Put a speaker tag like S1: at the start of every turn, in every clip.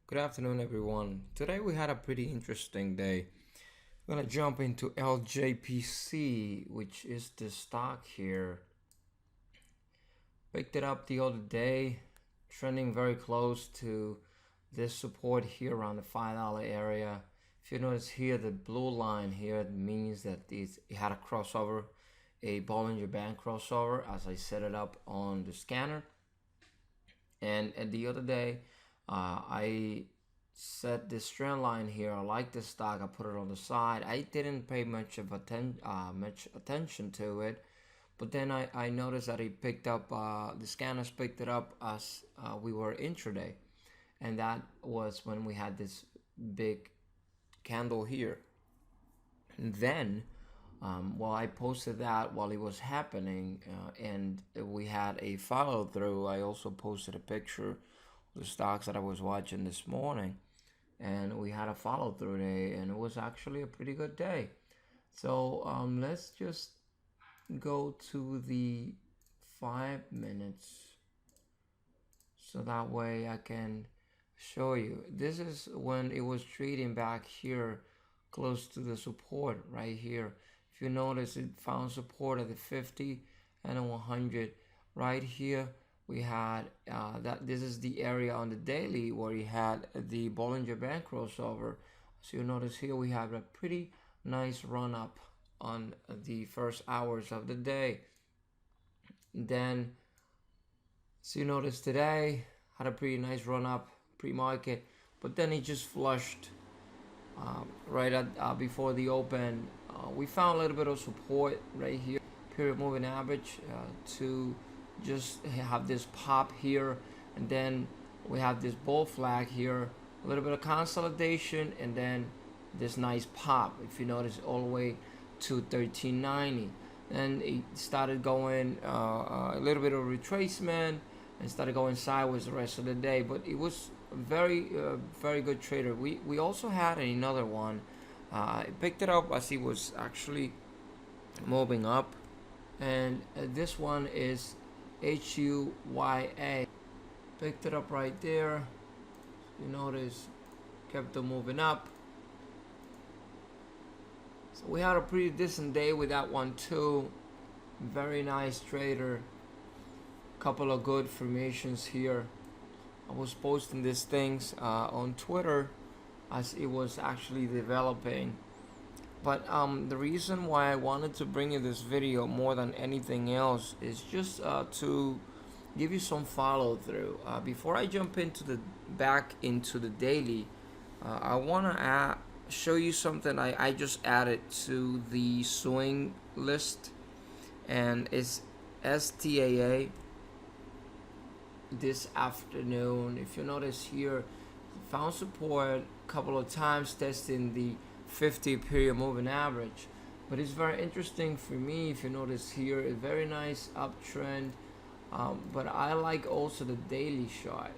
S1: Good afternoon, everyone. Today we had a pretty interesting day. We're gonna jump into LJPC, which is the stock here. Picked it up the other day, trending very close to this support here around the $5 area. If you notice here, the blue line here means that it had a crossover, a Bollinger Band crossover, as I set it up on the scanner. And the other day, I set this trend line here. I like this stock. I put it on the side. I didn't pay much attention to it, but then I noticed that it picked up. The scanners picked it up as we were intraday, and that was when we had this big candle here. And then, while I posted that while it was happening, and we had a follow through, I also posted a picture of the stocks that I was watching this morning, and we had a follow through day, and it was actually a pretty good day. So let's just go to the 5 minutes so that way I can show you. This is when it was trading back here close to the support right here. If you notice, it found support at the 50 and a 100 right here. We had that this is the area on the daily where you had the Bollinger Band crossover. So you notice here we have a pretty nice run up on the first hours of the day. Then, so you notice today had a pretty nice run up pre-market, but then it just flushed right at before the open. We found a little bit of support right here, period moving average, to just have this pop here, and then we have this bull flag here, a little bit of consolidation, and then this nice pop. If you notice, all the way to 1390. Then it started going a little bit of retracement and started going sideways the rest of the day. But it was very good trader. We also had another one. I picked it up as it was actually moving up, and this one is HUYA. Picked it up right there. You notice kept it moving up. So we had a pretty decent day with that one too. Very nice trader. Couple of good formations here. I was posting these things on Twitter as it was actually developing. But the reason why I wanted to bring you this video more than anything else is just to give you some follow through. Before I jump back into the daily, I want to show you something I just added to the swing list, and it's STAA this afternoon. If you notice here, found support a couple of times testing the 50 period moving average, but it's very interesting for me. If you notice here, a very nice uptrend, but I like also the daily shot,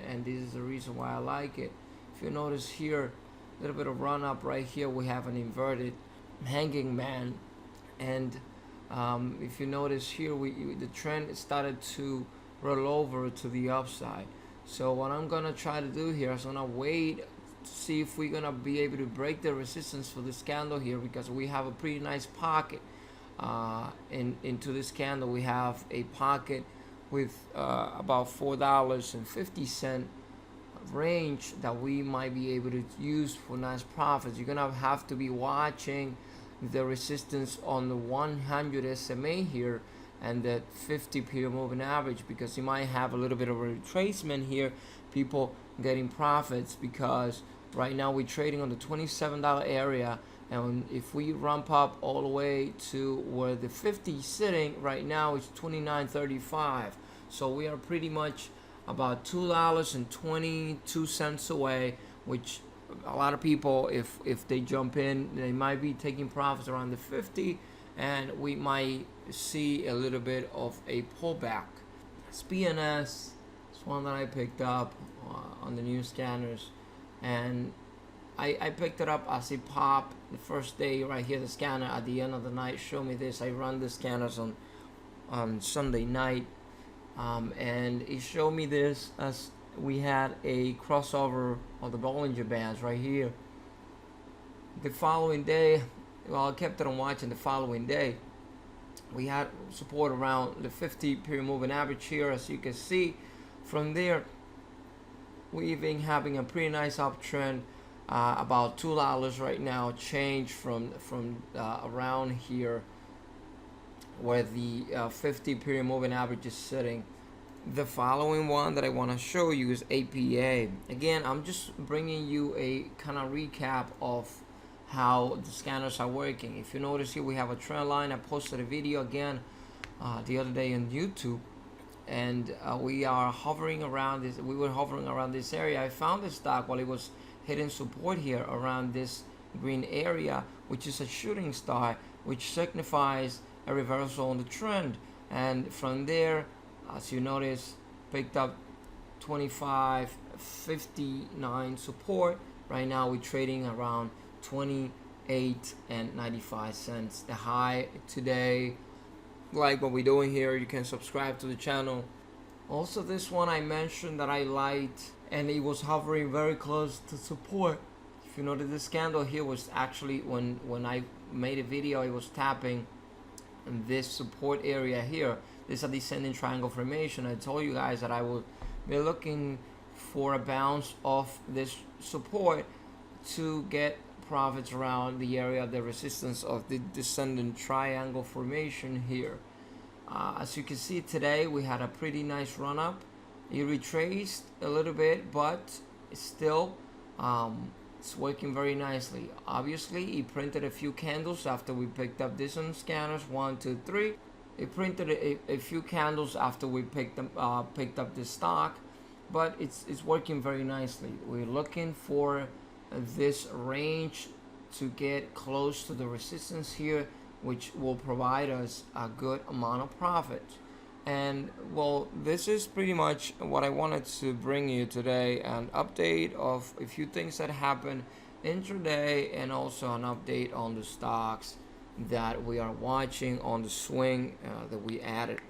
S1: and this is the reason why I like it. If you notice here, a little bit of run up right here, we have an inverted hanging man, and if you notice here, the trend started to roll over to the upside. So what I'm gonna try to do here is I'm gonna wait to see if we're gonna be able to break the resistance for this candle here, because we have a pretty nice pocket into this candle. We have a pocket with about $4.50 range that we might be able to use for nice profits. You're gonna have to be watching the resistance on the 100 SMA here and the 50 period moving average, because you might have a little bit of a retracement here, people getting profits, because right now we're trading on the $27 area, and if we ramp up all the way to where the 50 is sitting right now, it's $29.35. So we are pretty much about $2.22 away, which a lot of people, if they jump in, they might be taking profits around the 50, and we might see a little bit of a pullback. SPNS is one that I picked up on the new scanners, and I picked it up as a pop the first day right here. The scanner at the end of the night showed me this. I run the scanners on Sunday night, and it showed me this as we had a crossover of the Bollinger Bands right here. The following day, well, I kept it on watching. The following day, we had support around the 50 period moving average here, as you can see. From there, we've been having a pretty nice uptrend, about $2 right now, change from around here where the 50 period moving average is sitting. The following one that I want to show you is APA. Again, I'm just bringing you a kind of recap of how the scanners are working. If you notice here, we have a trend line. I posted a video again the other day on YouTube, and we are hovering around this. We were hovering around this area. I found the stock while it was hitting support here around this green area, which is a shooting star, which signifies a reversal on the trend. And from there, as you notice, picked up 25.59 support. Right now we're trading around 28.95. The high today. Like what we're doing here, you can subscribe to the channel. Also, this one I mentioned that I liked, and it was hovering very close to support. If you notice, this candle here was actually, when I made a video, it was tapping this support area here. This is a descending triangle formation. I told you guys that I will be looking for a bounce off this support to get profits around the area of the resistance of the descending triangle formation here. As you can see today, we had a pretty nice run up. It retraced a little bit, but it's still it's working very nicely. Obviously, it printed a few candles after we picked up this on scanners. 1, 2, 3. It printed a few candles after we picked up this stock, but it's working very nicely. We're looking for this range to get close to the resistance here, which will provide us a good amount of profit. And well, this is pretty much what I wanted to bring you today, an update of a few things that happened intraday, and also an update on the stocks that we are watching on the swing that we added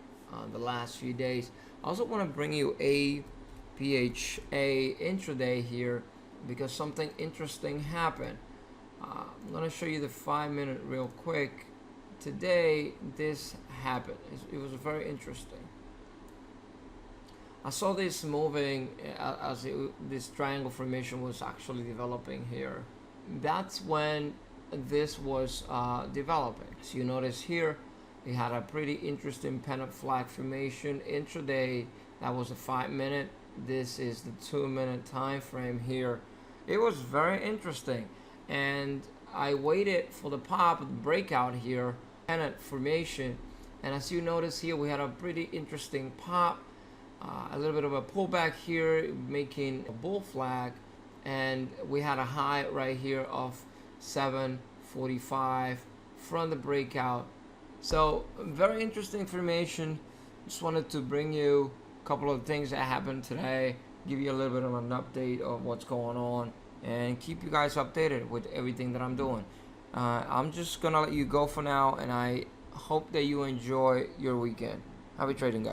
S1: the last few days. I also want to bring you APHA intraday here because something interesting happened. I'm going to show you the 5-minute real quick. Today this happened. It was very interesting. I saw this moving as this triangle formation was actually developing here. That's when this was developing. So you notice here it had a pretty interesting pennant flag formation intraday. That was a 5-minute. This is the 2-minute time frame here. It was very interesting, and I waited for the pop breakout here, pennant formation, and as you notice here, we had a pretty interesting pop, a little bit of a pullback here, making a bull flag, and we had a high right here of 745 from the breakout. So very interesting formation. Just wanted to bring you a couple of things that happened today, give you a little bit of an update of what's going on, and keep you guys updated with everything that I'm doing. I'm just gonna let you go for now, and I hope that you enjoy your weekend. Happy trading, guys.